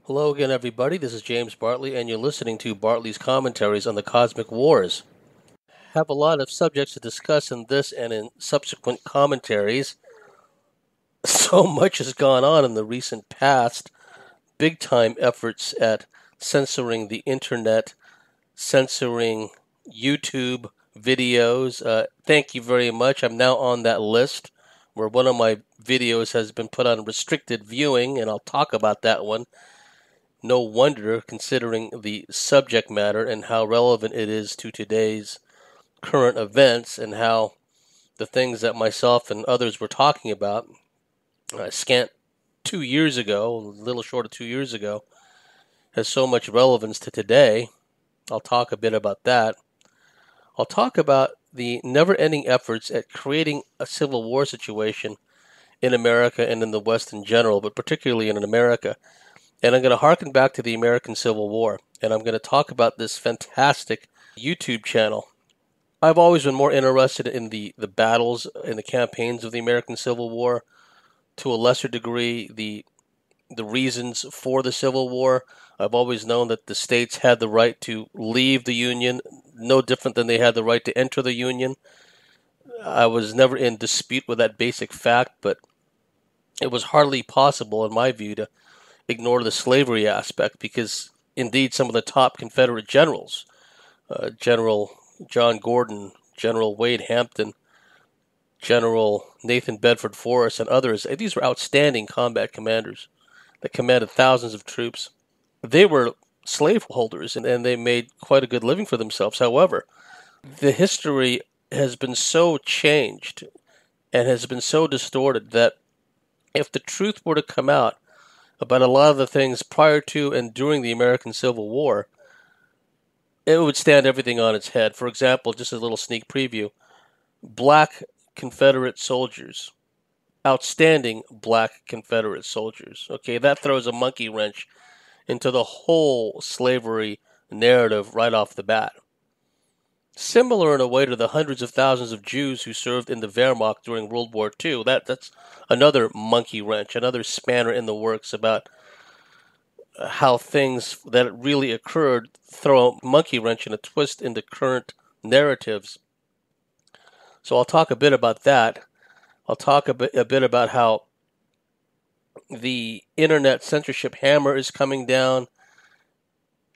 Hello again, everybody. This is James Bartley, and you're listening to Bartley's Commentaries on the Cosmic Wars. Have a lot of subjects to discuss in this and in subsequent commentaries. So much has gone on in the recent past. Big time efforts at censoring the internet, censoring YouTube videos. Thank you very much. I'm now on that list where one of my videos has been put on restricted viewing, and I'll talk about that one. No wonder, considering the subject matter and how relevant it is to today's current events and how the things that myself and others were talking about scant 2 years ago, a little short of 2 years ago, has so much relevance to today. I'll talk a bit about that. I'll talk about the never-ending efforts at creating a civil war situation in America and in the West in general, but particularly in America. And I'm going to harken back to the American Civil War, and I'm going to talk about this fantastic YouTube channel. I've always been more interested in the battles and the campaigns of the American Civil War, to a lesser degree, the reasons for the Civil War. I've always known that the states had the right to leave the Union, no different than they had the right to enter the Union. I was never in dispute with that basic fact, but it was hardly possible, in my view, to ignore the slavery aspect, because indeed some of the top Confederate generals, General John Gordon, General Wade Hampton, General Nathan Bedford Forrest, and others, these were outstanding combat commanders that commanded thousands of troops. They were slaveholders, and they made quite a good living for themselves. However, the history has been so changed and has been so distorted that if the truth were to come out about a lot of the things prior to and during the American Civil War, it would stand everything on its head. For example, just a little sneak preview: black Confederate soldiers, outstanding black Confederate soldiers. Okay, that throws a monkey wrench into the whole slavery narrative right off the bat. Similar in a way to the hundreds of thousands of Jews who served in the Wehrmacht during World War II. That's another monkey wrench, another spanner in the works about how things that really occurred throw a monkey wrench and a twist into current narratives. So I'll talk a bit about that. I'll talk a bit about how the internet censorship hammer is coming down,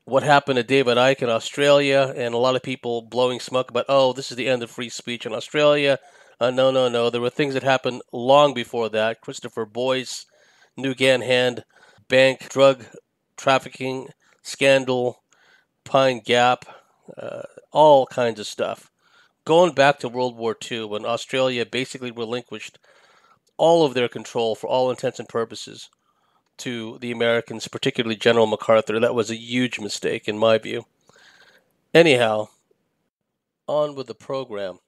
what happened to David Icke in Australia, and a lot of people blowing smoke about, oh, this is the end of free speech in Australia. No. There were things that happened long before that. Christopher Boyce, Nugan Hand, bank drug trafficking scandal, Pine Gap, all kinds of stuff. Going back to World War II, when Australia basically relinquished all of their control for all intents and purposes to the Americans, particularly General MacArthur. That was a huge mistake, in my view. Anyhow, on with the program.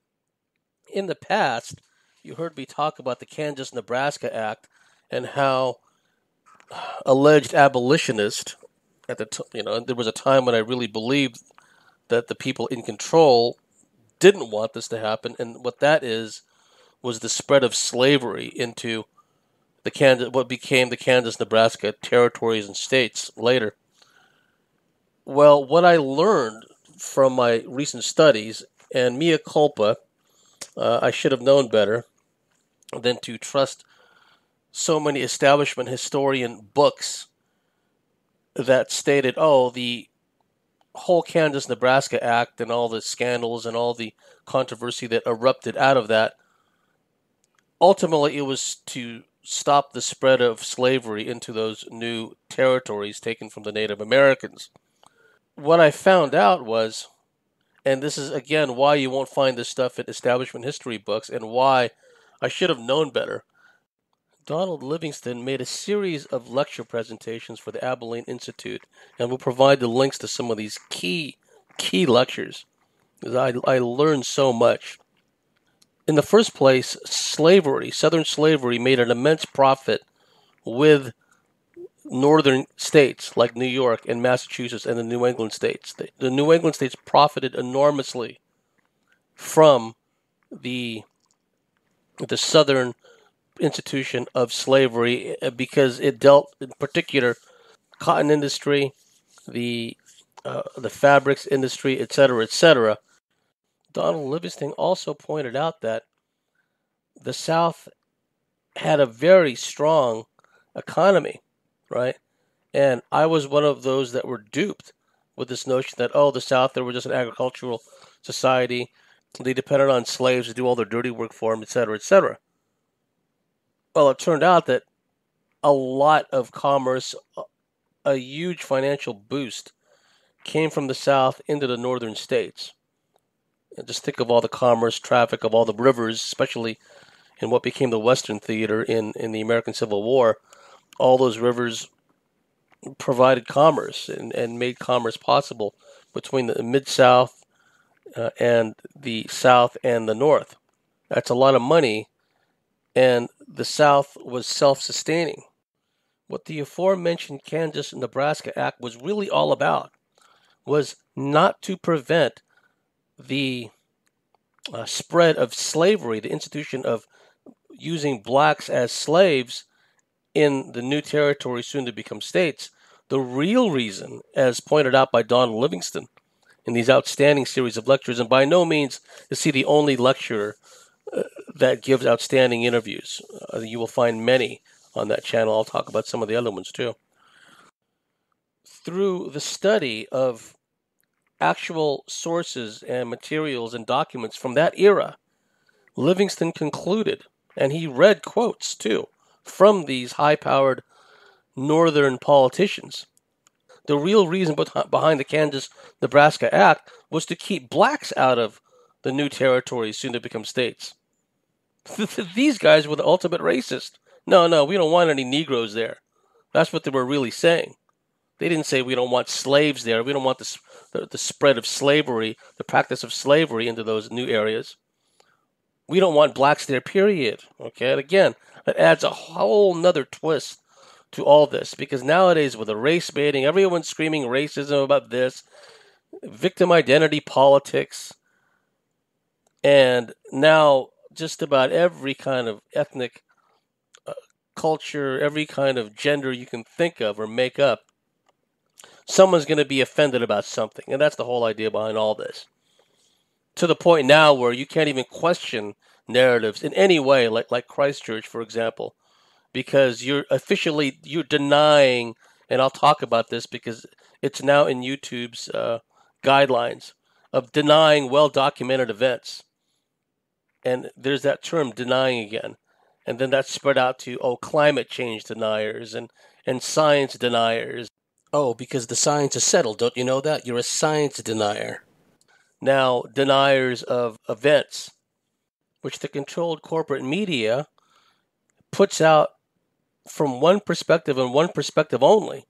In the past, you heard me talk about the Kansas-Nebraska Act and how alleged abolitionists at there was a time when I really believed that the people in control didn't want this to happen, and what that was the spread of slavery into what became the Kansas-Nebraska territories and states later. Well, what I learned from my recent studies, and mea culpa, I should have known better than to trust so many establishment historian books that stated, oh, the whole Kansas-Nebraska Act and all the scandals and all the controversy that erupted out of that, ultimately it was to stop the spread of slavery into those new territories taken from the Native Americans. What I found out was, and this is again why you won't find this stuff in establishment history books and why I should have known better, Donald Livingston made a series of lecture presentations for the Abilene Institute, and we'll provide the links to some of these key lectures, because I learned so much. In the first place, Southern slavery, made an immense profit with northern states like New York and Massachusetts and the New England states. The New England states profited enormously from the southern institution of slavery because it dealt in particular cotton industry, the fabrics industry, etc., etc. Donald Livingston also pointed out that the South had a very strong economy, right? And I was one of those that were duped with this notion that, oh, the South, they were just an agricultural society. They depended on slaves to do all their dirty work for them, etc., etc. Well, it turned out that a lot of commerce, a huge financial boost, came from the South into the northern states. And just think of all the commerce, traffic of all the rivers, especially in what became the Western theater in the American Civil War. All those rivers provided commerce and made commerce possible between the Mid-South and the South and the North. That's a lot of money, and the South was self-sustaining. What the aforementioned Kansas-Nebraska Act was really all about was not to prevent the spread of slavery, the institution of using blacks as slaves in the new territories soon to become states. The real reason, as pointed out by Donald Livingston in these outstanding series of lectures, and by no means is he the only lecturer that gives outstanding interviews. You will find many on that channel. I'll talk about some of the other ones too. Through the study of actual sources and materials and documents from that era, Livingston concluded, and he read quotes too, from these high-powered northern politicians. The real reason behind the Kansas-Nebraska Act was to keep blacks out of the new territories soon to become states. These guys were the ultimate racist. No, we don't want any Negroes there. That's what they were really saying. They didn't say we don't want slaves there. We don't want the spread of slavery, the practice of slavery into those new areas. We don't want blacks there, period. Okay, and again, that adds a whole nother twist to all this, because nowadays with the race baiting, everyone's screaming racism about this, victim identity politics, and now just about every kind of ethnic culture, every kind of gender you can think of or make up, someone's going to be offended about something, and that's the whole idea behind all this. To the point now where you can't even question narratives in any way, like Christchurch, for example, because you're denying, and I'll talk about this because it's now in YouTube's guidelines of denying well-documented events. And there's that term, denying, again. And then that's spread out to, climate change deniers and science deniers. Oh, because the science is settled, don't you know that? You're a science denier. Now, deniers of events, which the controlled corporate media puts out from one perspective and one perspective only.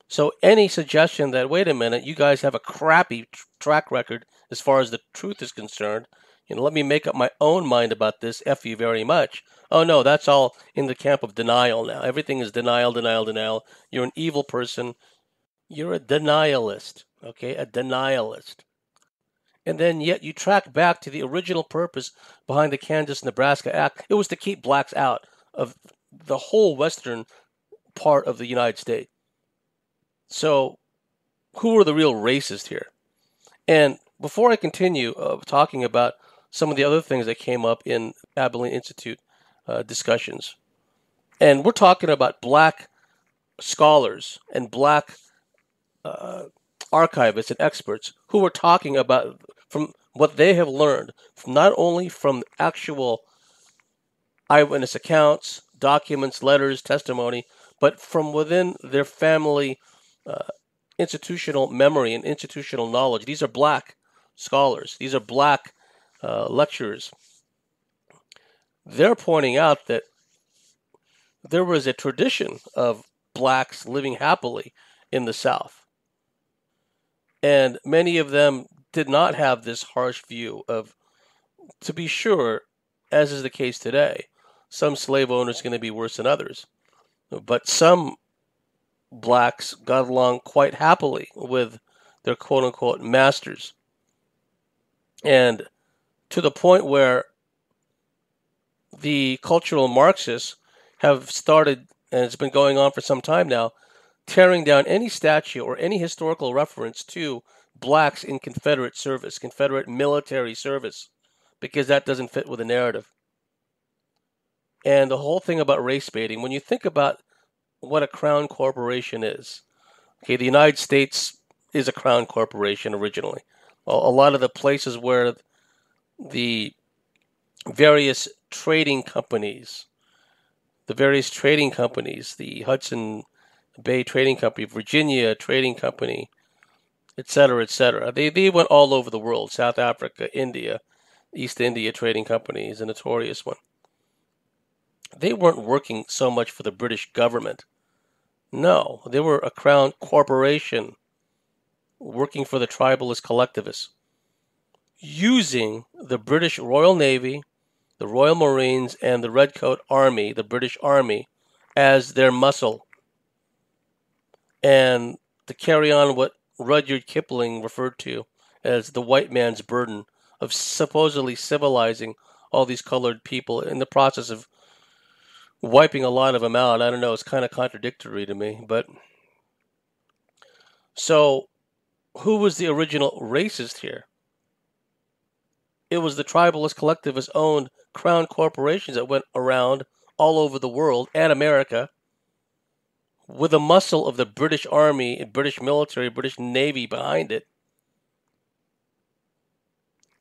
So any suggestion that, wait a minute, you guys have a crappy track record as far as the truth is concerned, let me make up my own mind about this, F you very much. Oh no, that's all in the camp of denial now. Everything is denial, denial, denial. You're an evil person. You're a denialist, okay? A denialist. And then yet you track back to the original purpose behind the Kansas-Nebraska Act. It was to keep blacks out of the whole western part of the United States. So who are the real racists here? And before I continue talking about some of the other things that came up in Abilene Institute discussions, and we're talking about black scholars and black archivists and experts who are talking about from what they have learned, not only from actual eyewitness accounts, documents, letters, testimony, but from within their family institutional memory and institutional knowledge. These are black scholars. These are black lecturers. They're pointing out that there was a tradition of blacks living happily in the South. And many of them did not have this harsh view of, to be sure, as is the case today, some slave owners are going to be worse than others. But some blacks got along quite happily with their quote-unquote masters. And to the point where the cultural Marxists have started, and it's been going on for some time now, tearing down any statue or any historical reference to blacks in Confederate service, Confederate military service, because that doesn't fit with the narrative. And the whole thing about race baiting, when you think about what a crown corporation is, okay, the United States is a crown corporation originally. A lot of the places where the various trading companies, the Hudson Bay Trading Company, Virginia Trading Company, etc., they went all over the world. South Africa, India, East India Trading Company is a notorious one. They weren't working so much for the British government. No, they were a crown corporation working for the tribalist collectivists, using the British Royal Navy, the Royal Marines, and the Redcoat Army, the British Army, as their muscle. And to carry on what Rudyard Kipling referred to as the white man's burden of supposedly civilizing all these colored people in the process of wiping a lot of them out. I don't know, it's kind of contradictory to me. But so, who was the original racist here? It was the tribalist collectivist owned crown corporations that went around all over the world and America with the muscle of the British Army, British military, British Navy behind it.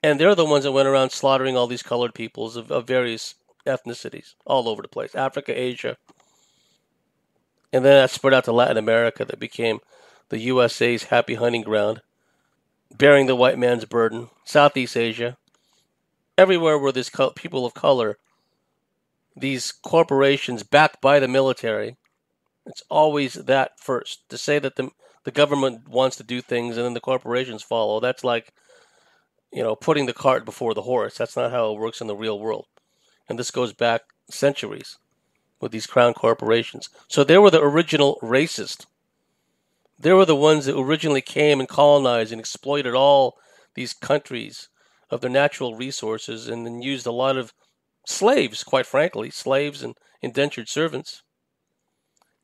And they're the ones that went around slaughtering all these colored peoples of various ethnicities all over the place. Africa, Asia. And then that spread out to Latin America that became the USA's happy hunting ground, bearing the white man's burden. Southeast Asia. Everywhere where there's people of color, these corporations backed by the military, it's always that first. To say that the government wants to do things and then the corporations follow, that's like, putting the cart before the horse. That's not how it works in the real world. And this goes back centuries with these crown corporations. So they were the original racist. They were the ones that originally came and colonized and exploited all these countries of their natural resources and then used a lot of slaves, quite frankly, slaves and indentured servants.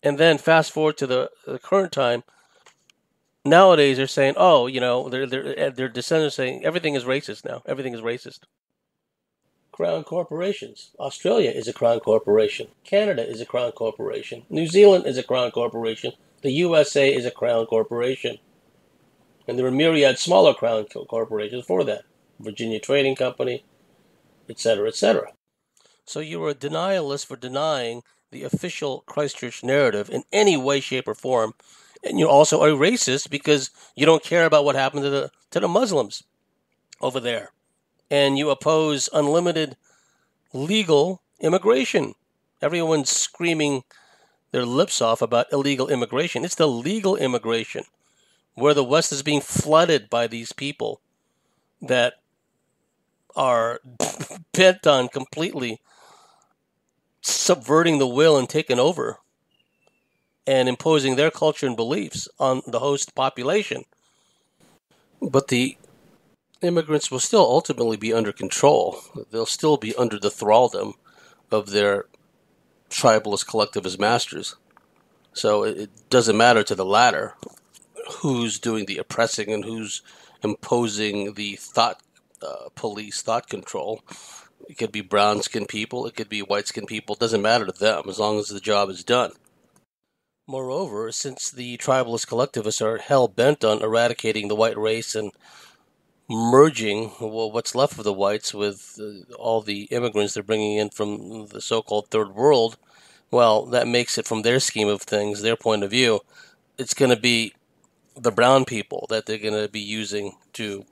And then fast forward to the current time, nowadays they're saying, their descendants saying everything is racist now. Everything is racist. Crown corporations. Australia is a crown corporation. Canada is a crown corporation. New Zealand is a crown corporation. The USA is a crown corporation. And there are myriad smaller crown corporations for that. Virginia Trading Company, etc., etc. So you are a denialist for denying the official Christchurch narrative in any way, shape, or form. And you're also a racist because you don't care about what happened to the Muslims over there. And you oppose unlimited legal immigration. Everyone's screaming their lips off about illegal immigration. It's the legal immigration where the West is being flooded by these people that are bent on completely subverting the will and taking over and imposing their culture and beliefs on the host population. But the immigrants will still ultimately be under control. They'll still be under the thraldom of their tribalist collectivist masters. So it doesn't matter to the latter who's doing the oppressing and who's imposing the thought police, thought control. It could be brown-skinned people, it could be white-skinned people. It doesn't matter to them as long as the job is done. Moreover, since the tribalist collectivists are hell-bent on eradicating the white race and merging what's left of the whites with all the immigrants they're bringing in from the so-called third world, well, that makes it, from their scheme of things, their point of view, it's going to be the brown people that they're going to be using to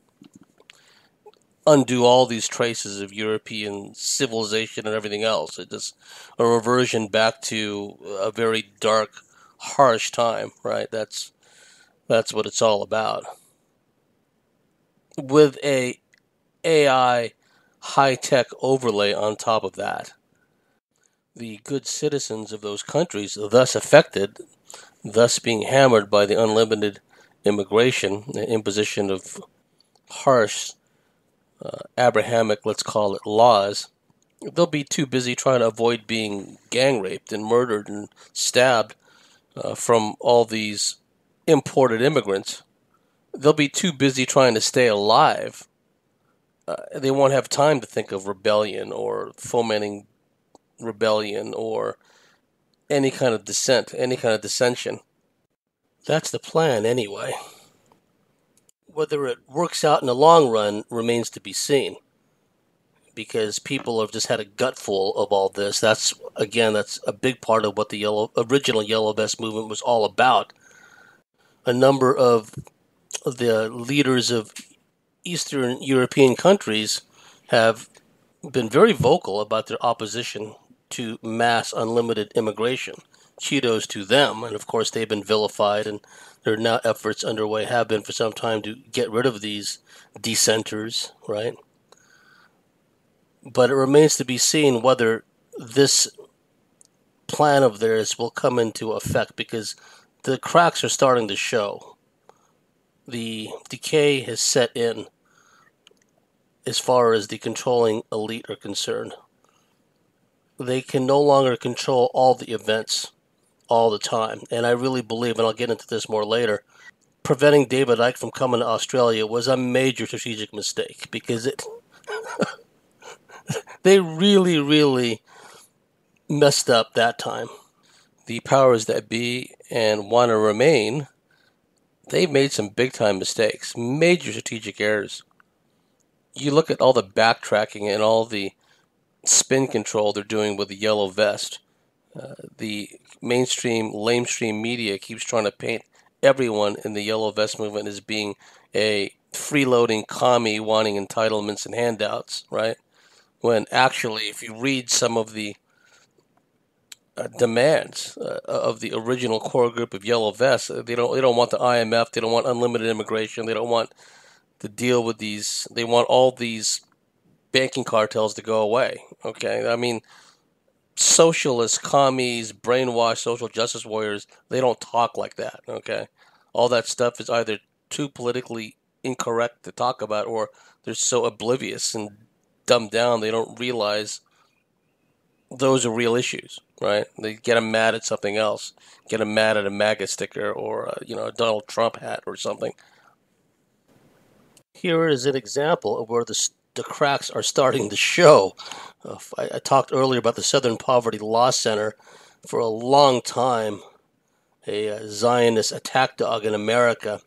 undo all these traces of European civilization and everything else. It's just a reversion back to a very dark, harsh time, right? That's what it's all about. With a AI high-tech overlay on top of that. The good citizens of those countries, thus affected, thus being hammered by the unlimited immigration, the imposition of harsh Abrahamic, let's call it, laws, they'll be too busy trying to avoid being gang raped and murdered and stabbed from all these imported immigrants, they'll be too busy trying to stay alive. They won't have time to think of rebellion or fomenting rebellion or any kind of dissent, any kind of dissension. That's the plan anyway. Whether it works out in the long run remains to be seen, because people have just had a gutful of all this. That's a big part of what the original Yellow Vest movement was all about. A number of the leaders of Eastern European countries have been very vocal about their opposition to mass unlimited immigration. Kudos to them, and of course they've been vilified, and there are now efforts underway, have been for some time, to get rid of these dissenters, right? But it remains to be seen whether this plan of theirs will come into effect, because the cracks are starting to show. The decay has set in as far as the controlling elite are concerned. They can no longer control all the events all the time. And I really believe, and I'll get into this more later, preventing David Icke from coming to Australia was a major strategic mistake, because they really, really messed up that time. The powers that be and want to remain, they've made some big-time mistakes, major strategic errors. You look at all the backtracking and all the spin control they're doing with the Yellow Vest. The mainstream, lamestream media keeps trying to paint everyone in the Yellow Vest movement as being a freeloading commie wanting entitlements and handouts, right? When actually, if you read some of the demands of the original core group of Yellow Vests, they don't want the IMF, they don't want unlimited immigration, they don't want to deal with these. They want all these banking cartels to go away. Okay, I mean, socialists, commies, brainwashed social justice warriors, they don't talk like that. Okay, all that stuff is either too politically incorrect to talk about, or they're so oblivious and dumbed down they don't realize those are real issues, right? They get them mad at something else, get them mad at a MAGA sticker or a Donald Trump hat or something. Here is an example of where the cracks are starting to show. I talked earlier about the Southern Poverty Law Center. For a long time, a Zionist attack dog in America.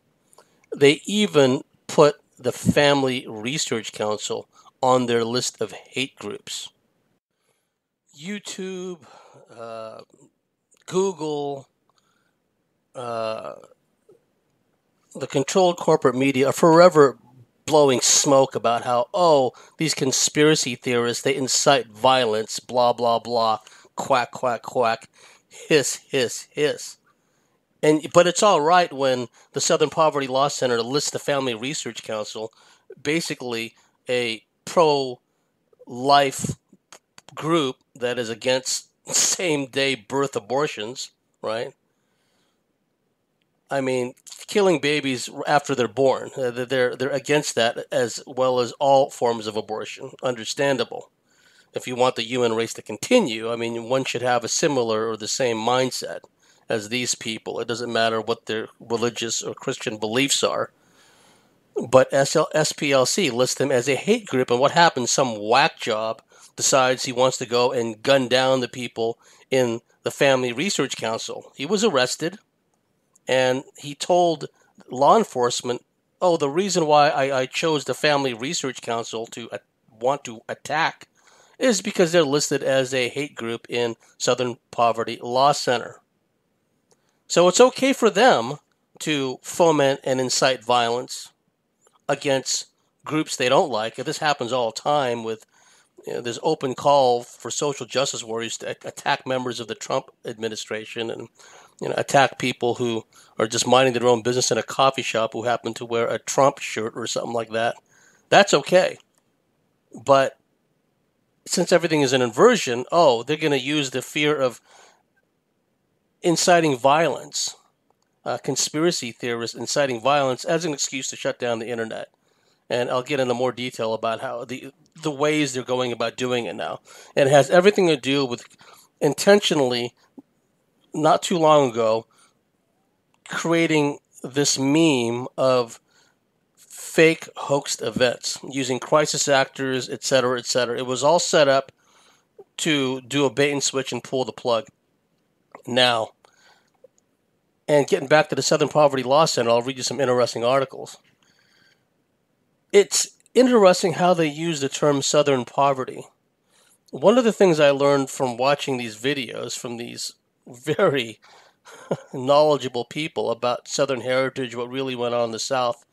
They even put the Family Research Council on their list of hate groups. YouTube, Google, the controlled corporate media are forever blowing smoke about how, these conspiracy theorists, they incite violence, blah, blah, blah, quack, quack, quack, hiss, hiss, hiss. But it's all right when the Southern Poverty Law Center lists the Family Research Council, basically a pro-life group that is against same-day birth abortions, right? I mean, killing babies after they're born. They're against that, as well as all forms of abortion. Understandable. If you want the human race to continue, I mean, one should have a similar or the same mindset as these people. It doesn't matter what their religious or Christian beliefs are. But SPLC lists them as a hate group, and what happens? Some whack job decides he wants to go and gun down the people in the Family Research Council. He was arrested. And he told law enforcement, the reason why I chose the Family Research Council to want to attack is because they're listed as a hate group in Southern Poverty Law Center. So it's okay for them to foment and incite violence against groups they don't like. This happens all the time with there's open call for social justice warriors to attack members of the Trump administration and attack people who are just minding their own business in a coffee shop who happen to wear a Trump shirt or something like that. That's okay. But since everything is an inversion, they're going to use the fear of inciting violence, conspiracy theorists inciting violence as an excuse to shut down the internet. And I'll get into more detail about how the ways they're going about doing it now. And it has everything to do with intentionally, not too long ago, creating this meme of fake hoaxed events using crisis actors, etc., etc. It was all set up to do a bait and switch and pull the plug. Now, and getting back to the Southern Poverty Law Center, I'll read you some interesting articles. It's interesting how they use the term Southern poverty. One of the things I learned from watching these videos from these very knowledgeable people about Southern heritage, what really went on in the South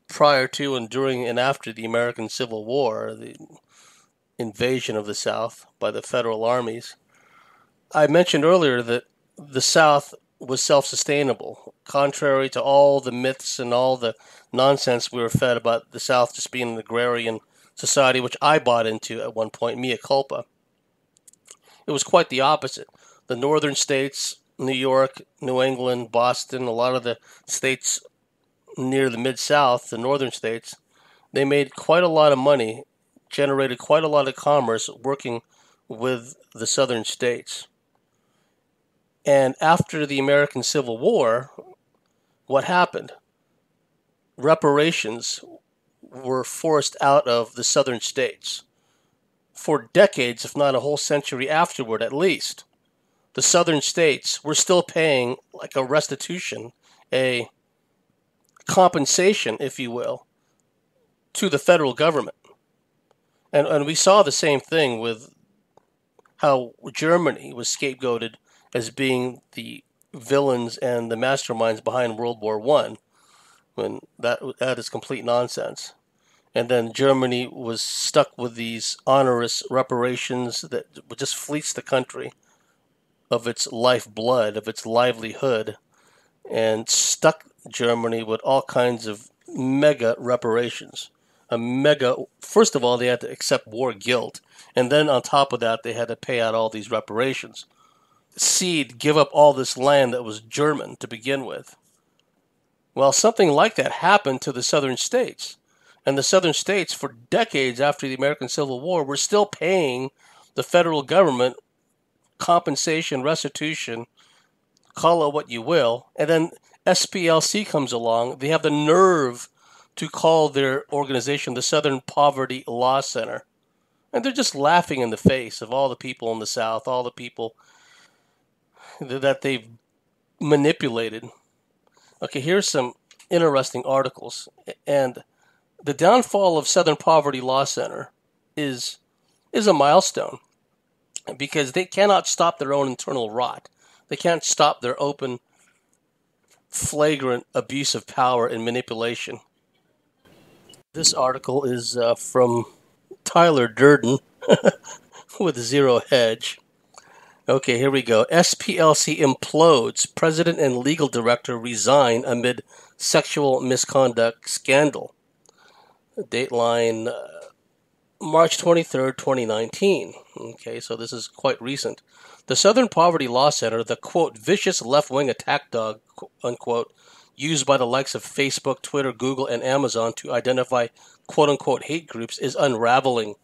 prior to and during and after the American Civil War, the invasion of the South by the federal armies. I mentioned earlier that the South was self-sustainable, contrary to all the myths and all the nonsense we were fed about the South just being an agrarian society, which I bought into at one point, mea culpa. It was quite the opposite. The northern states, New York, New England, Boston, a lot of the states near the Mid-South, the northern states, they made quite a lot of money, generated quite a lot of commerce working with the southern states. And after the American Civil War, what happened? Reparations were forced out of the southern states. For decades, if not a whole century afterward at least, the southern states were still paying like a restitution, a compensation, if you will, to the federal government. And we saw the same thing with how Germany was scapegoated as being the villains and the masterminds behind World War I, when that is complete nonsense. And then Germany was stuck with these onerous reparations that would just fleece the country of its lifeblood, of its livelihood, and stuck Germany with all kinds of mega reparations. First of all, they had to accept war guilt, and then on top of that, they had to pay out all these reparations. Give up all this land that was German to begin with. Well, something like that happened to the southern states. And the southern states, for decades after the American Civil War, were still paying the federal government compensation, restitution, call it what you will. And then SPLC comes along. They have the nerve to call their organization the Southern Poverty Law Center. And they're just laughing in the face of all the people in the South, all the people that they've manipulated. Okay, here's some interesting articles. And the downfall of Southern Poverty Law Center is a milestone because they cannot stop their own internal rot. They can't stop their open, flagrant abuse of power and manipulation. This article is from Tyler Durden with Zero Hedge. Okay, here we go. SPLC implodes. President and legal director resign amid sexual misconduct scandal. Dateline March 23rd, 2019. Okay, so this is quite recent. The Southern Poverty Law Center, the, quote, vicious left-wing attack dog, unquote, used by the likes of Facebook, Twitter, Google, and Amazon to identify, quote-unquote, hate groups, is unraveling.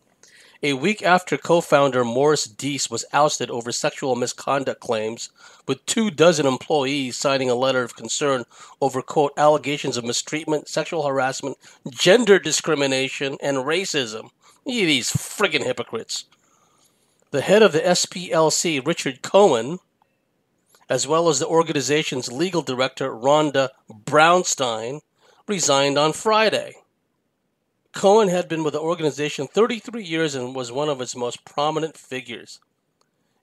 A week after co-founder Morris Deese was ousted over sexual misconduct claims, with 24 employees signing a letter of concern over, quote, allegations of mistreatment, sexual harassment, gender discrimination, and racism. These friggin' hypocrites. The head of the SPLC, Richard Cohen, as well as the organization's legal director, Rhonda Brownstein, resigned on Friday. Cohen had been with the organization 33 years and was one of its most prominent figures.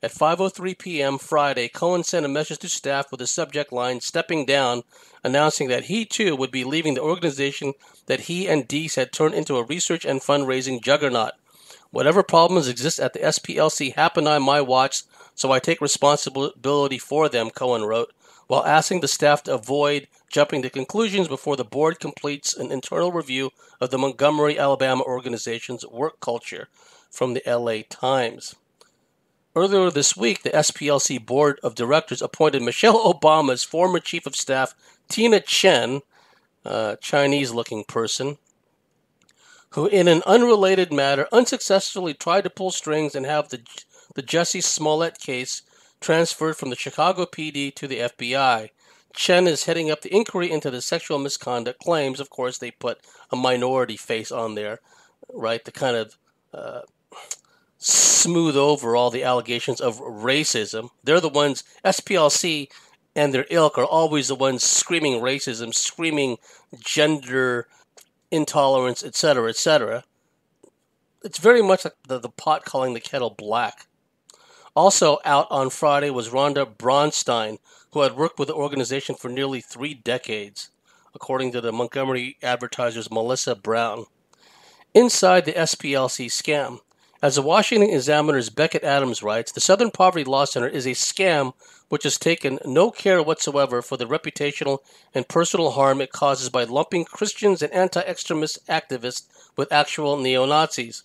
At 5:03 p.m. Friday, Cohen sent a message to staff with the subject line, stepping down, announcing that he too would be leaving the organization that he and Deese had turned into a research and fundraising juggernaut. Whatever problems exist at the SPLC happened on my watch, so I take responsibility for them, Cohen wrote, while asking the staff to avoid jumping to conclusions before the board completes an internal review of the Montgomery, Alabama organization's work culture, from the LA Times. Earlier this week, the SPLC board of directors appointed Michelle Obama's former chief of staff, Tina Chen, a Chinese-looking person, who in an unrelated matter unsuccessfully tried to pull strings and have the Jussie Smollett case transferred from the Chicago PD to the FBI. Chen is heading up the inquiry into the sexual misconduct claims. Of course, they put a minority face on there, right, to kind of smooth over all the allegations of racism. They're the ones, SPLC and their ilk are always the ones screaming racism, screaming gender intolerance, etc., etc. It's very much like the pot calling the kettle black. Also out on Friday was Rhonda Braunstein, who had worked with the organization for nearly 3 decades, according to the Montgomery Advertiser's Melissa Brown. Inside the SPLC scam, as the Washington Examiner's Beckett Adams writes, the Southern Poverty Law Center is a scam which has taken no care whatsoever for the reputational and personal harm it causes by lumping Christians and anti-extremist activists with actual neo-Nazis.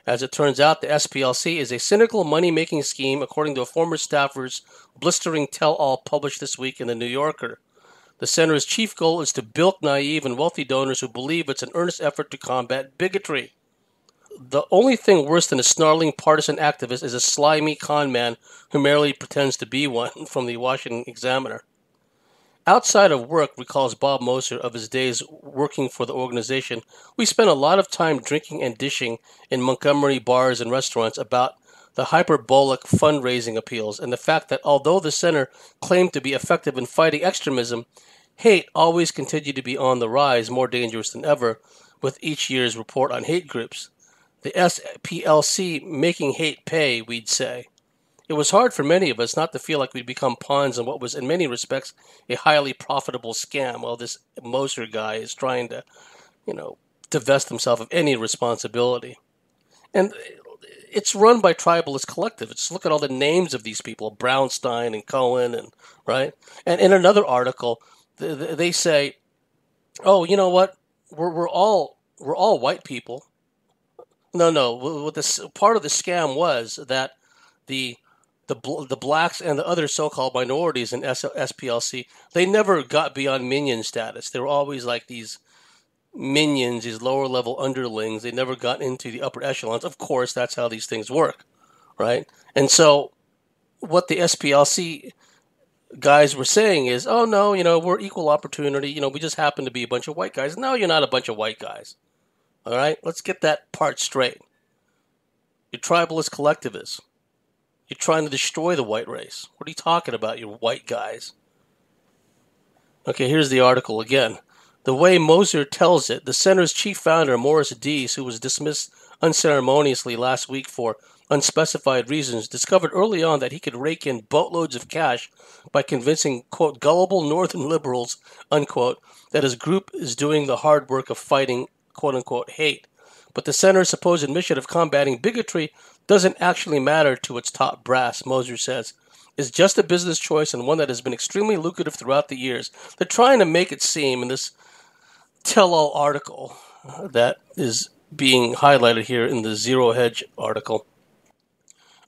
As it turns out, the SPLC is a cynical money-making scheme, according to a former staffer's blistering tell-all published this week in The New Yorker. The center's chief goal is to bilk naive and wealthy donors who believe it's an earnest effort to combat bigotry. The only thing worse than a snarling partisan activist is a slimy con man who merely pretends to be one, from the Washington Examiner. Outside of work, recalls Bob Moser of his days working for the organization, we spent a lot of time drinking and dishing in Montgomery bars and restaurants about the hyperbolic fundraising appeals and the fact that although the center claimed to be effective in fighting extremism, hate always continued to be on the rise, more dangerous than ever, with each year's report on hate groups. The SPLC making hate pay, we'd say. It was hard for many of us not to feel like we'd become pawns in what was, in many respects, a highly profitable scam, while this Moser guy is trying to, divest himself of any responsibility. And it's run by tribalist collective. Just look at all the names of these people, Brownstein and Cohen, and right. And in another article, they say, "Oh, you know what? We're all white people." No. What this part of the scam was that the blacks and the other so-called minorities in SPLC, they never got beyond minion status. They were always like these minions, these lower-level underlings. They never got into the upper echelons. Of course, that's how these things work, right? And so what the SPLC guys were saying is, oh, no, we're equal opportunity. We just happen to be a bunch of white guys. No, you're not a bunch of white guys. All right? Let's get that part straight. You're tribalist collectivists. You're trying to destroy the white race. What are you talking about, you white guys? Okay, here's the article again. The way Moser tells it, the center's chief founder, Morris Dees, who was dismissed unceremoniously last week for unspecified reasons, discovered early on that he could rake in boatloads of cash by convincing, quote, gullible northern liberals, unquote, that his group is doing the hard work of fighting, quote unquote, hate. But the center's supposed mission of combating bigotry doesn't actually matter to its top brass, Moser says. It's just a business choice and one that has been extremely lucrative throughout the years. They're trying to make it seem in this tell-all article that is being highlighted here in the Zero Hedge article.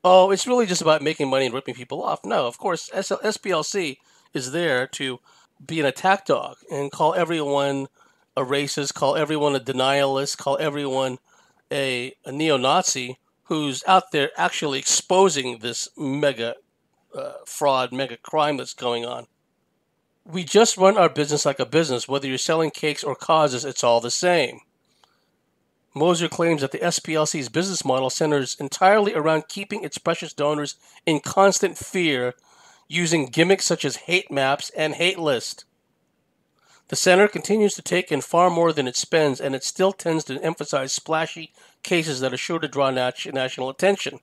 Oh, it's really just about making money and ripping people off. No, of course, SPLC is there to be an attack dog and call everyone a racist, call everyone a denialist, call everyone a neo-Nazi who's out there actually exposing this mega fraud, mega crime that's going on. We just run our business like a business. Whether you're selling cakes or causes, it's all the same. Moser claims that the SPLC's business model centers entirely around keeping its precious donors in constant fear, using gimmicks such as hate maps and hate list. The center continues to take in far more than it spends, and it still tends to emphasize splashy cases that are sure to draw national attention.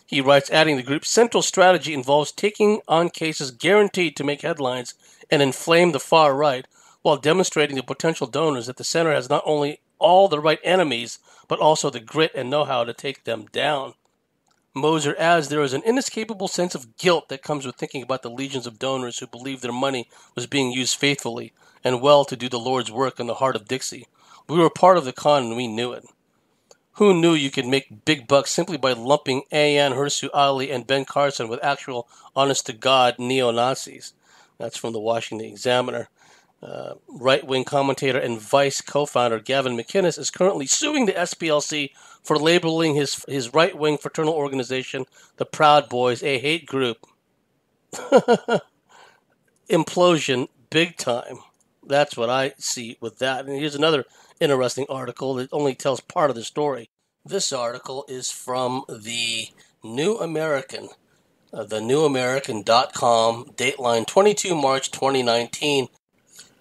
He writes, adding the group's central strategy involves taking on cases guaranteed to make headlines and inflame the far right, while demonstrating to potential donors that the center has not only all the right enemies, but also the grit and know-how to take them down. Moser adds there is an inescapable sense of guilt that comes with thinking about the legions of donors who believed their money was being used faithfully and well to do the Lord's work in the heart of Dixie. We were part of the con and we knew it. Who knew you could make big bucks simply by lumping Ayaan Hirsu Ali and Ben Carson with actual honest-to-God neo-Nazis? That's from the Washington Examiner. Right-wing commentator and Vice co-founder Gavin McInnes is currently suing the SPLC for labeling his right-wing fraternal organization, the Proud Boys, a hate group. implosion big time. That's what I see with that. And here's another interesting article that only tells part of the story. This article is from the New American, thenewamerican.com, dateline 22 March 2019.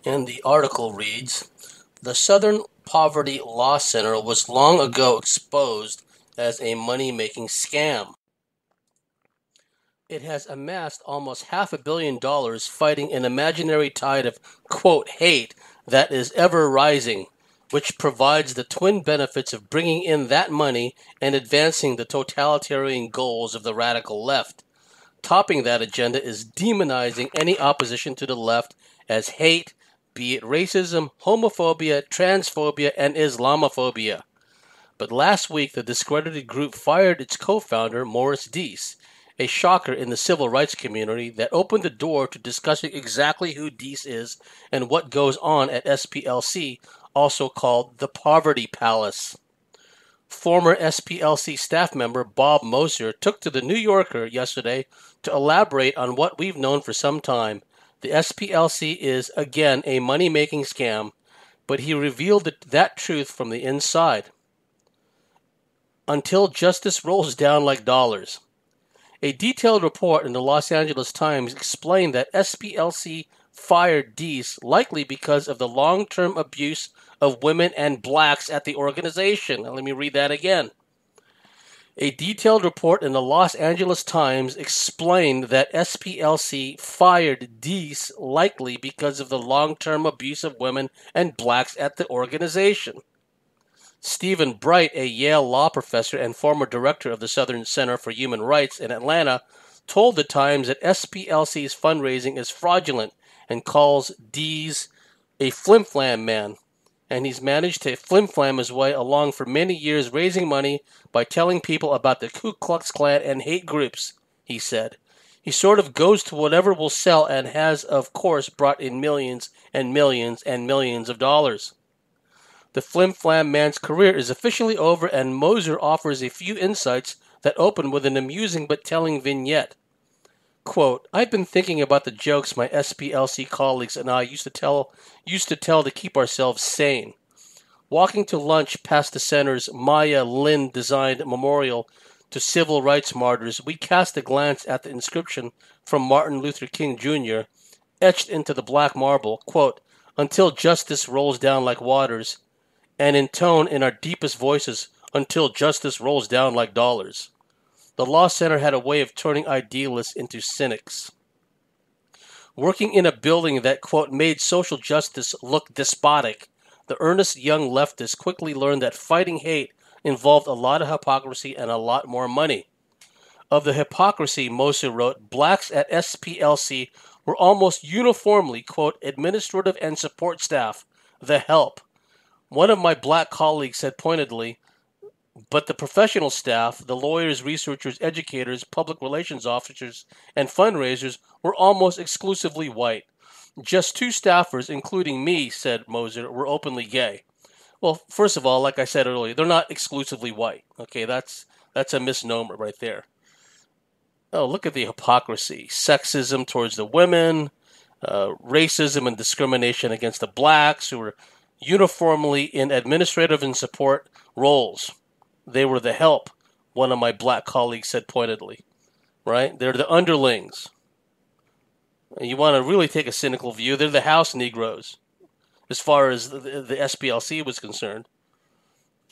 And the article reads, "The Southern Poverty Law Center was long ago exposed as a money-making scam. It has amassed almost $500 million fighting an imaginary tide of, quote, hate that is ever rising, which provides the twin benefits of bringing in that money and advancing the totalitarian goals of the radical left. Topping that agenda is demonizing any opposition to the left as hate, be it racism, homophobia, transphobia, and Islamophobia. But last week, the discredited group fired its co-founder, Morris Deese, a shocker in the civil rights community that opened the door to discussing exactly who Deese is and what goes on at SPLC, also called the Poverty Palace. Former SPLC staff member Bob Moser took to the New Yorker yesterday to elaborate on what we've known for some time. The SPLC is, again, a money-making scam, but he revealed that truth from the inside. Until justice rolls down like dollars. A detailed report in the Los Angeles Times explained that SPLC fired Deese likely because of the long-term abuse of women and blacks at the organization. Now, let me read that again. A detailed report in the Los Angeles Times explained that SPLC fired Deese likely because of the long-term abuse of women and blacks at the organization. Stephen Bright, a Yale law professor and former director of the Southern Center for Human Rights in Atlanta, told the Times that SPLC's fundraising is fraudulent and calls Deese a flim-flam man. And he's managed to flim-flam his way along for many years, raising money by telling people about the Ku Klux Klan and hate groups, he said. He sort of goes to whatever will sell and has, of course, brought in millions and millions and millions of dollars. The flim-flam man's career is officially over, and Moser offers a few insights that open with an amusing but telling vignette. Quote, "I've been thinking about the jokes my SPLC colleagues and I used to tell to keep ourselves sane. Walking to lunch past the center's Maya Lin-designed memorial to civil rights martyrs, we cast a glance at the inscription from Martin Luther King Jr., etched into the black marble, quote, 'Until justice rolls down like waters,' and intone in our deepest voices, 'Until justice rolls down like dollars.' The Law Center had a way of turning idealists into cynics. Working in a building that, quote, made social justice look despotic, the earnest young leftists quickly learned that fighting hate involved a lot of hypocrisy and a lot more money. Of the hypocrisy, Moser wrote, blacks at SPLC were almost uniformly, quote, administrative and support staff, the help. One of my black colleagues said pointedly, but the professional staff, the lawyers, researchers, educators, public relations officers, and fundraisers were almost exclusively white. Just 2 staffers, including me, said Moser, were openly gay. Well, first of all, like I said earlier, they're not exclusively white. Okay, that's a misnomer right there. Oh, look at the hypocrisy. Sexism towards the women, racism and discrimination against the blacks who were uniformly in administrative and support roles. They were the help, one of my black colleagues said pointedly. Right? They're the underlings. And you want to really take a cynical view, they're the house Negroes, as far as the SPLC was concerned.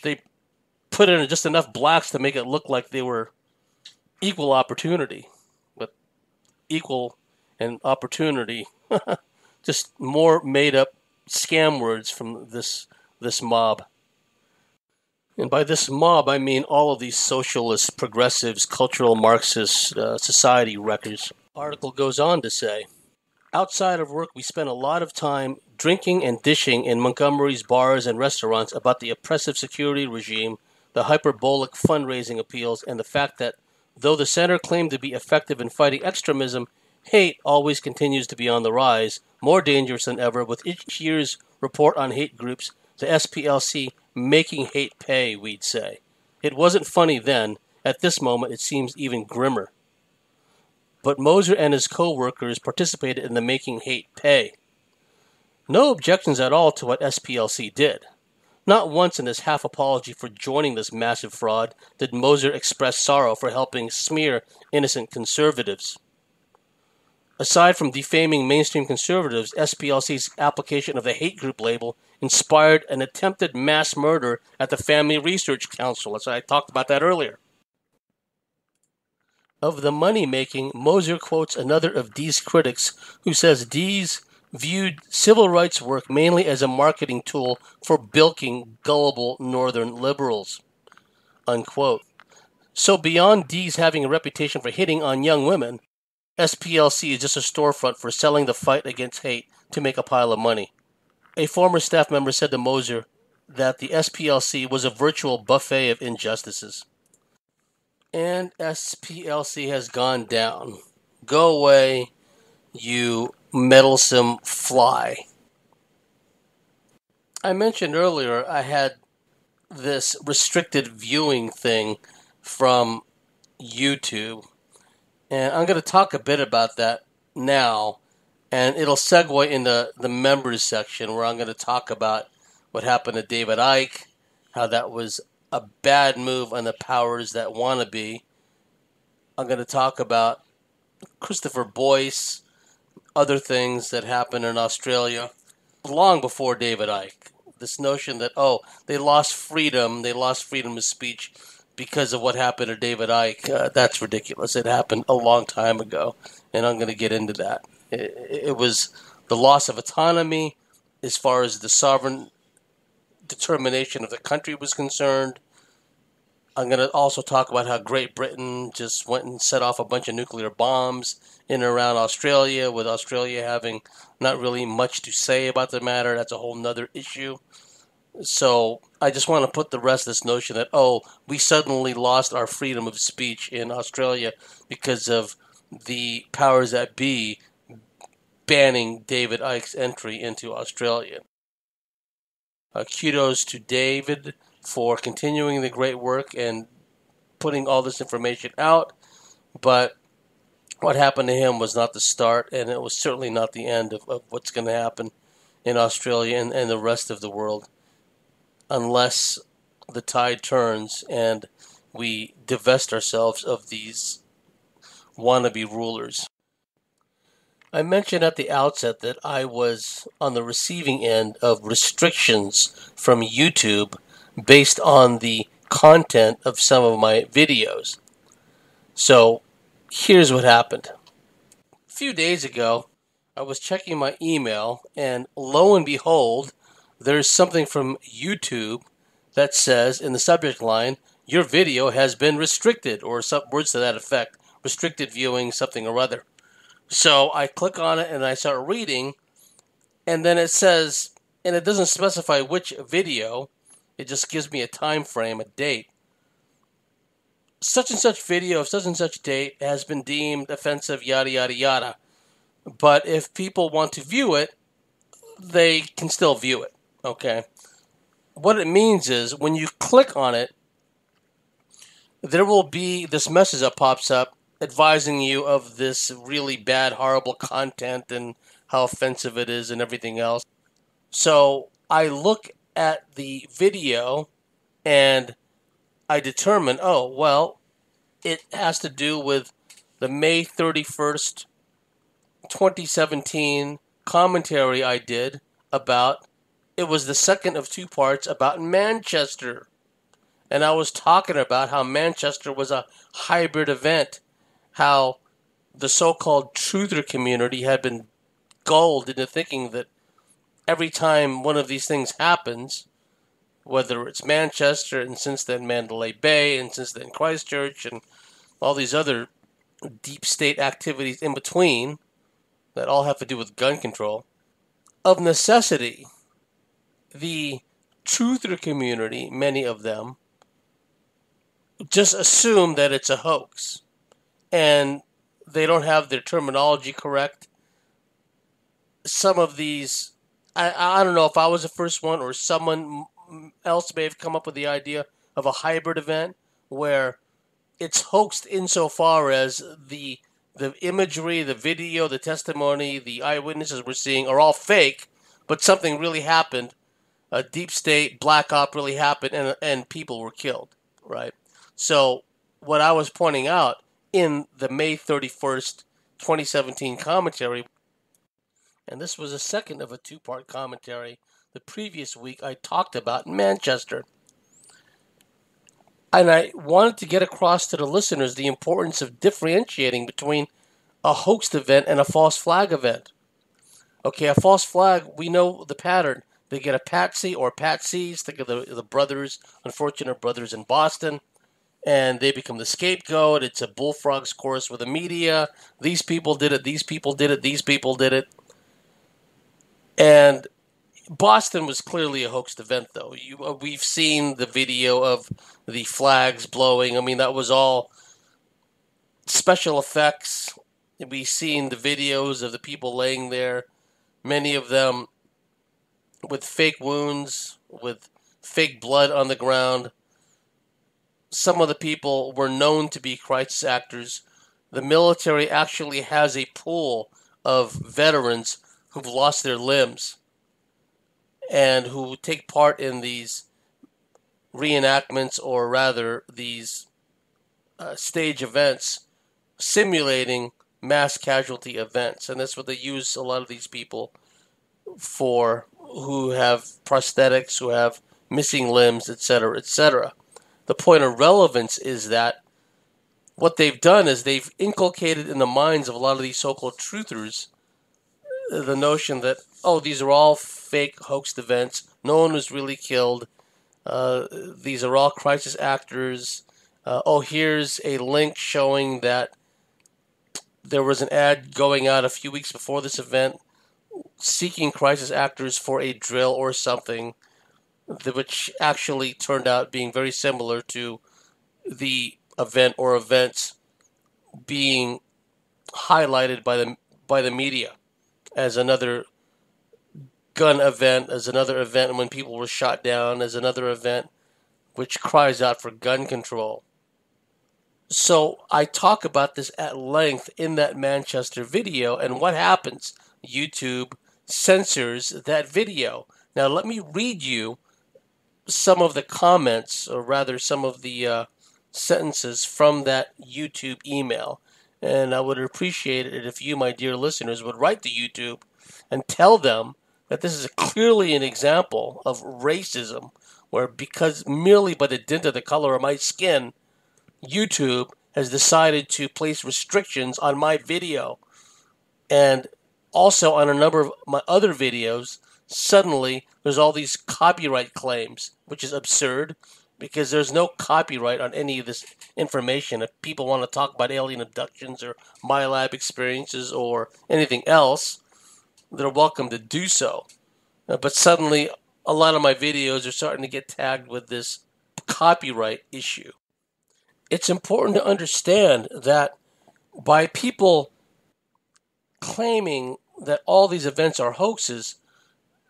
They put in just enough blacks to make it look like they were equal opportunity. But equal and opportunity, just more made-up scam words from this mob. And by this mob, I mean all of these socialists, progressives, cultural Marxist, society wreckers. Article goes on to say, outside of work, we spent a lot of time drinking and dishing in Montgomery's bars and restaurants about the oppressive security regime, the hyperbolic fundraising appeals, and the fact that, though the center claimed to be effective in fighting extremism, hate always continues to be on the rise, more dangerous than ever, with each year's report on hate groups, the SPLC making hate pay, we'd say. It wasn't funny then. At this moment, it seems even grimmer. but Moser and his co-workers participated in the Making Hate Pay. No objections at all to what SPLC did. Not once in his half apology for joining this massive fraud did Moser express sorrow for helping smear innocent conservatives. Aside from defaming mainstream conservatives, SPLC's application of the hate group label inspired an attempted mass murder at the Family Research Council. That's why I talked about that earlier. Of the money-making, Moser quotes another of Dee's critics who says Dee's viewed civil rights work mainly as a marketing tool for bilking gullible northern liberals. Unquote. So beyond Dee's having a reputation for hitting on young women, SPLC is just a storefront for selling the fight against hate to make a pile of money. A former staff member said to Moser that the SPLC was a virtual buffet of injustices. And SPLC has gone down. Go away, you meddlesome fly. I mentioned earlier I had this restricted viewing thing from YouTube. And I'm going to talk a bit about that now, and it'll segue into the members section where I'm going to talk about what happened to David Icke, how that was a bad move on the powers that wanna be. I'm going to talk about Christopher Boyce, other things that happened in Australia long before David Icke. This notion that, they lost freedom of speech because of what happened to David Icke, that's ridiculous. It happened a long time ago, and I'm going to get into that. It was the loss of autonomy as far as the sovereign determination of the country was concerned. I'm going to also talk about how Great Britain just went and set off a bunch of nuclear bombs in and around Australia, with Australia having not really much to say about the matter. That's a whole nother issue. So I just want to put the rest of this notion that, we suddenly lost our freedom of speech in Australia because of the powers that be banning David Icke's entry into Australia. Kudos to David for continuing the great work and putting all this information out, but what happened to him was not the start, and it was certainly not the end of what's going to happen in Australia and the rest of the world, unless the tide turns and we divest ourselves of these wannabe rulers. I mentioned at the outset that I was on the receiving end of restrictions from YouTube based on the content of some of my videos. So here's what happened. A few days ago, I was checking my email, and lo and behold, there's something from YouTube that says in the subject line, your video has been restricted, or some words to that effect, restricted viewing, something or other. So I click on it and I start reading, and then it says, and it doesn't specify which video, it just gives me a time frame, a date. Such and such video of such and such date has been deemed offensive, yada, yada, yada. But if people want to view it, they can still view it, okay? What it means is when you click on it, there will be this message that pops up advising you of this really bad, horrible content and how offensive it is and everything else. So I look at the video and I determine, it has to do with the May 31st, 2017 commentary I did about, it was the second of two parts about Manchester. And I was talking about how Manchester was a hybrid event, how the so-called truther community had been gulled into thinking that every time one of these things happens, whether it's Manchester and since then Mandalay Bay and since then Christchurch and all these other deep state activities in between that all have to do with gun control, of necessity, the truther community, many of them, just assume that it's a hoax. And they don't have their terminology correct. Some of these, I don't know if I was the first one or someone else may have come up with the idea of a hybrid event where it's hoaxed insofar as the the imagery, the video, the testimony, the eyewitnesses we're seeing are all fake, but something really happened. A deep state black op really happened, and people were killed, right? So what I was pointing out in the May 31st, 2017 commentary, and this was a second of a two-part commentary. The previous week I talked about Manchester. And I wanted to get across to the listeners the importance of differentiating between a hoaxed event and a false flag event. Okay, a false flag, we know the pattern. They get a patsy or patsies, think of the brothers, unfortunate brothers in Boston, and they become the scapegoat. It's a bullfrog's chorus with the media. These people did it, these people did it, these people did it. And Boston was clearly a hoaxed event, though. We've seen the video of the flags blowing. I mean, that was all special effects. We've seen the videos of the people laying there, many of them with fake wounds, with fake blood on the ground. Some of the people were known to be crisis actors. The military actually has a pool of veterans who've lost their limbs and who take part in these reenactments, or rather these stage events simulating mass casualty events. And that's what they use a lot of these people for, who have prosthetics, who have missing limbs, etc., etc. The point of relevance is that what they've done is they've inculcated in the minds of a lot of these so-called truthers the notion that, oh, these are all fake hoaxed events. No one was really killed. These are all crisis actors. Oh, here's a link showing that there was an ad going out a few weeks before this event seeking crisis actors for a drill or something, which actually turned out being very similar to the event or events being highlighted by the media as another gun event, as another event when people were shot down, as another event which cries out for gun control. So I talk about this at length in that Manchester video, and what happens? YouTube censors that video. Now let me read you some of the comments, or rather some of the sentences from that YouTube email. And I would appreciate it if you, my dear listeners, would write to YouTube and tell them that this is clearly an example of racism, where because merely by the dint of the color of my skin, YouTube has decided to place restrictions on my video. And also on a number of my other videos, suddenly there's all these copyright claims, which is absurd because there's no copyright on any of this information. If people want to talk about alien abductions or my lab experiences or anything else, they're welcome to do so. But suddenly a lot of my videos are starting to get tagged with this copyright issue. It's important to understand that by people claiming that all these events are hoaxes,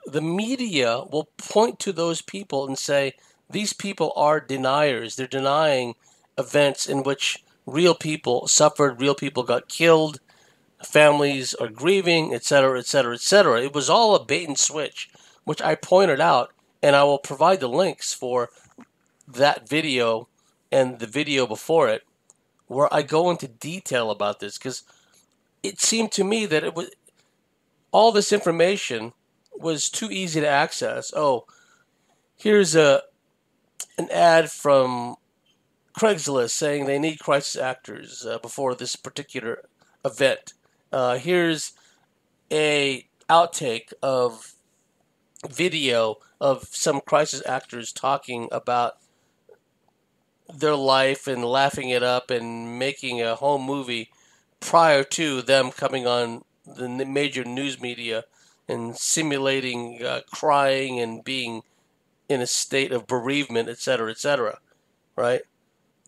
the media will point to those people and say, these people are deniers. They're denying events in which real people suffered, real people got killed, families are grieving, etc., etc., etc. It was all a bait and switch, which I pointed out, and I will provide the links for that video and the video before it, where I go into detail about this, because it seemed to me that it was all this information was too easy to access. Oh, here's an ad from Craigslist saying they need crisis actors before this particular event. Here's a outtake of video of some crisis actors talking about their life and laughing it up and making a home movie prior to them coming on the major news media and simulating crying and being in a state of bereavement, etc., etc., right?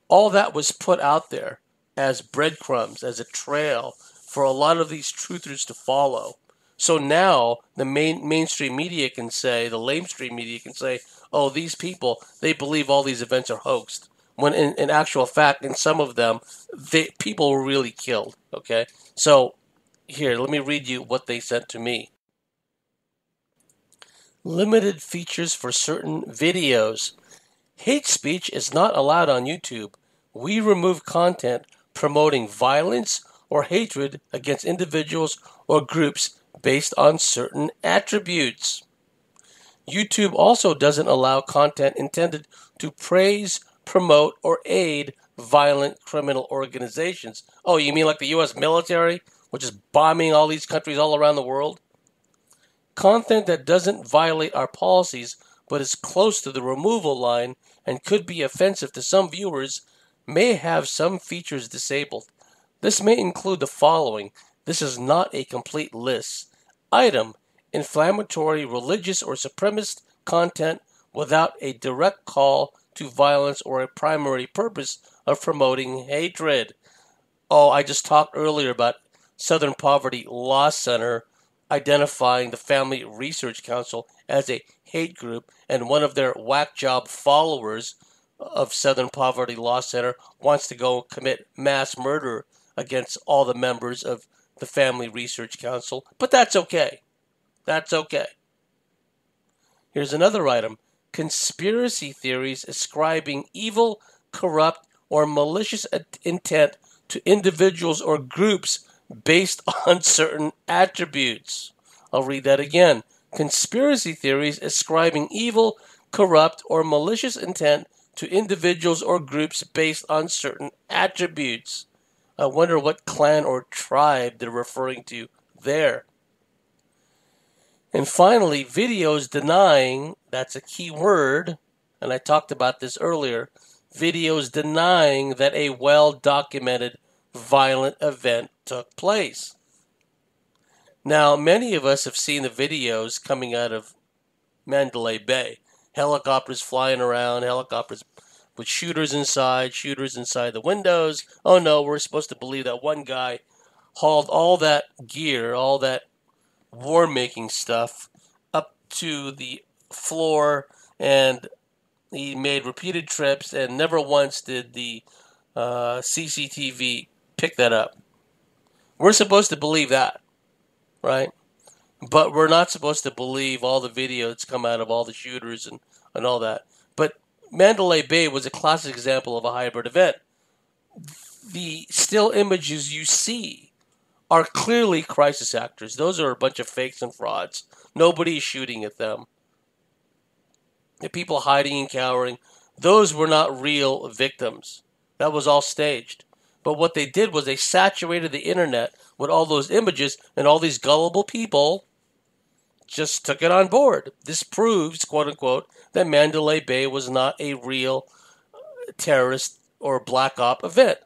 All that was put out there as breadcrumbs, as a trail for a lot of these truthers to follow. So now the mainstream media can say, the lamestream media can say, oh, these people, they believe all these events are hoaxed. when in actual fact, in some of them, people were really killed. Okay, so here, let me read you what they sent to me. Limited features for certain videos. Hate speech is not allowed on YouTube. We remove content promoting violence or hatred against individuals or groups based on certain attributes. YouTube also doesn't allow content intended to praise, promote, or aid violent criminal organizations. Oh, you mean like the U.S. military, which is bombing all these countries all around the world? Content that doesn't violate our policies but is close to the removal line and could be offensive to some viewers may have some features disabled. This may include the following. This is not a complete list. Item: inflammatory, religious, or supremacist content without a direct call to violence or a primary purpose of promoting hatred. Oh, I just talked earlier about Southern Poverty Law Center identifying the Family Research Council as a hate group, and one of their whack job followers of Southern Poverty Law Center wants to go commit mass murder against all the members of the Family Research Council. But that's okay. That's okay. Here's another item. Conspiracy theories ascribing evil, corrupt, or malicious intent to individuals or groups based on certain attributes. I'll read that again. Conspiracy theories ascribing evil, corrupt, or malicious intent to individuals or groups based on certain attributes. I wonder what clan or tribe they're referring to there. And finally, videos denying, that's a key word, and I talked about this earlier, videos denying that a well-documented violent event took place. Now, many of us have seen the videos coming out of Mandalay Bay. Helicopters flying around, helicopters with shooters inside the windows. Oh no, we're supposed to believe that one guy hauled all that gear, all that war-making stuff up to the floor, and he made repeated trips, and never once did the CCTV pick that up. We're supposed to believe that, right? But we're not supposed to believe all the video that's come out of all the shooters and all that. But Mandalay Bay was a classic example of a hybrid event. The still images you see are clearly crisis actors. Those are a bunch of fakes and frauds. Nobody's shooting at them. The people hiding and cowering, those were not real victims. That was all staged. But what they did was they saturated the internet with all those images, and all these gullible people just took it on board. This proves, quote unquote, that Mandalay Bay was not a real terrorist or black op event.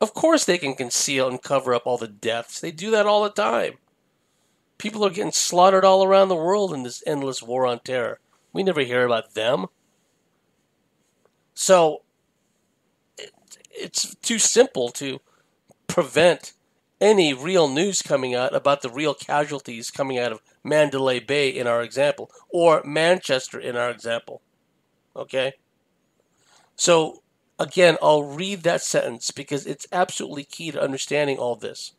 Of course they can conceal and cover up all the deaths. They do that all the time. People are getting slaughtered all around the world in this endless war on terror. We never hear about them. So it's too simple to prevent any real news coming out about the real casualties coming out of Mandalay Bay in our example, or Manchester in our example. Okay? So, again, I'll read that sentence because it's absolutely key to understanding all this.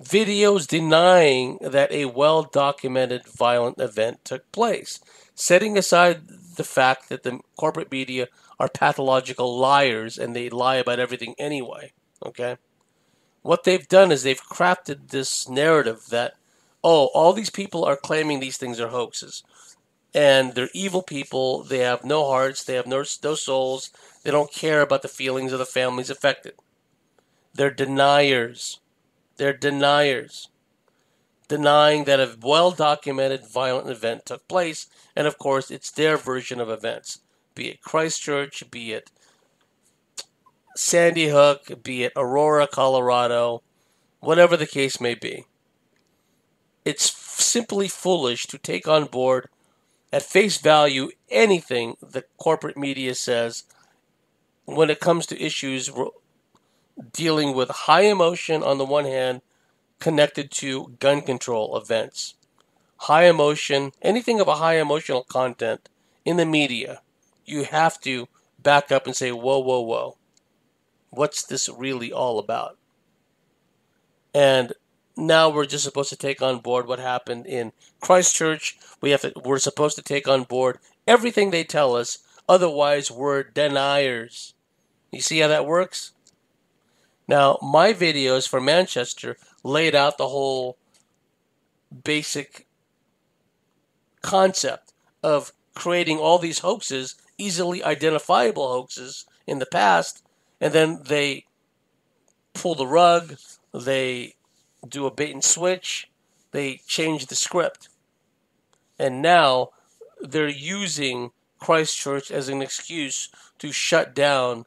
Videos denying that a well-documented violent event took place, setting aside the fact that the corporate media are pathological liars and they lie about everything anyway. Okay? What they've done is they've crafted this narrative that, oh, all these people are claiming these things are hoaxes. And they're evil people. They have no hearts. They have no souls. They don't care about the feelings of the families affected. They're deniers. They're deniers. Denying that a well-documented violent event took place. And, of course, it's their version of events. Be it Christchurch, be it Sandy Hook, be it Aurora, Colorado, whatever the case may be. It's simply foolish to take on board at face value anything the corporate media says when it comes to issues dealing with high emotion on the one hand connected to gun control events. High emotion, anything of a high emotional content in the media, you have to back up and say, whoa, whoa, whoa. What's this really all about? And now we're just supposed to take on board what happened in Christchurch. We're supposed to take on board everything they tell us. Otherwise, we're deniers. You see how that works? Now, my videos for Manchester laid out the whole basic concept of creating all these hoaxes, easily identifiable hoaxes in the past, and then they pull the rug, they do a bait and switch, they change the script. And now they're using Christchurch as an excuse to shut down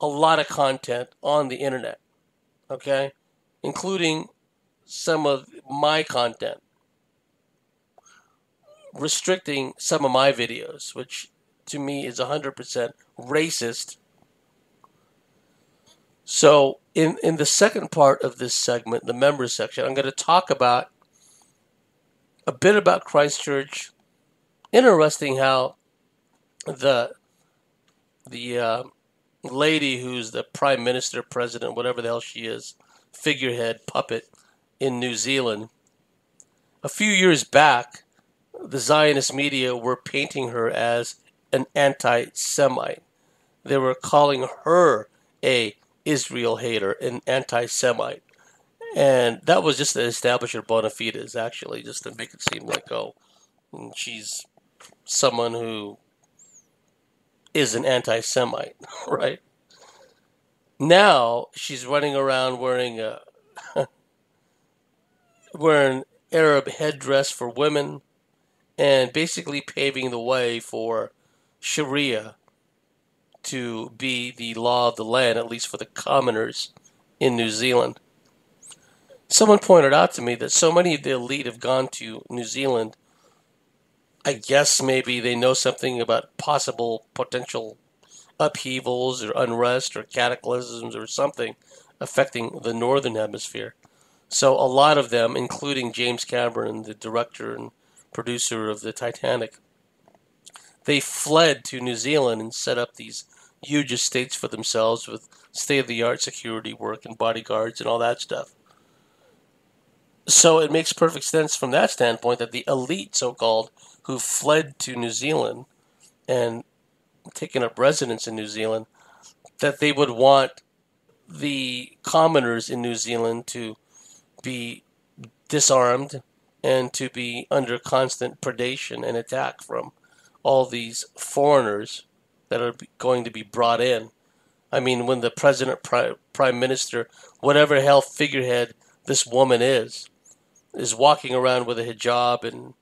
a lot of content on the internet, okay? Including some of my content. Restricting some of my videos, which to me is 100% racist. So in the second part of this segment, the members section, I'm going to talk about a bit about Christchurch. Interesting how the lady who's the prime minister, president, whatever the hell she is, figurehead, puppet in New Zealand, a few years back, the Zionist media were painting her as an anti-Semite. They were calling her a Israel hater, an anti-Semite. And that was just to establish her bona fides, actually, just to make it seem like, oh, she's someone who is an anti-Semite, right? Now she's running around wearing wearing Arab headdress for women and basically paving the way for Sharia to be the law of the land, at least for the commoners in New Zealand. Someone pointed out to me that so many of the elite have gone to New Zealand. I guess maybe they know something about possible potential upheavals or unrest or cataclysms or something affecting the northern hemisphere. So a lot of them, including James Cameron, the director and producer of the Titanic, they fled to New Zealand and set up these huge estates for themselves with state-of-the-art security work and bodyguards and all that stuff. So it makes perfect sense from that standpoint that the elite, so-called, who fled to New Zealand and taken up residence in New Zealand, that they would want the commoners in New Zealand to be disarmed and to be under constant predation and attack from all these foreigners that are going to be brought in. I mean, when the president, prime minister, whatever hell figurehead this woman is walking around with a hijab and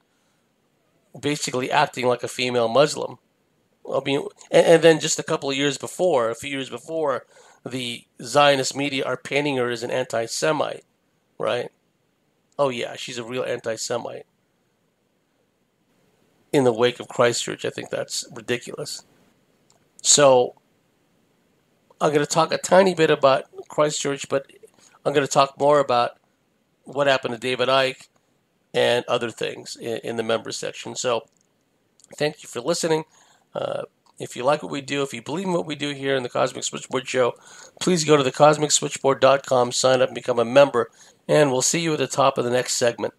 basically acting like a female Muslim. I mean, and then just a few years before, the Zionist media are painting her as an anti-Semite, right? Oh yeah, she's a real anti-Semite. In the wake of Christchurch, I think that's ridiculous. So, I'm going to talk a tiny bit about Christchurch, but I'm going to talk more about what happened to David Icke and other things in the members section. So, thank you for listening. If you like what we do, if you believe in what we do here in the Cosmic Switchboard Show, please go to thecosmicswitchboard.com, sign up and become a member, and we'll see you at the top of the next segment.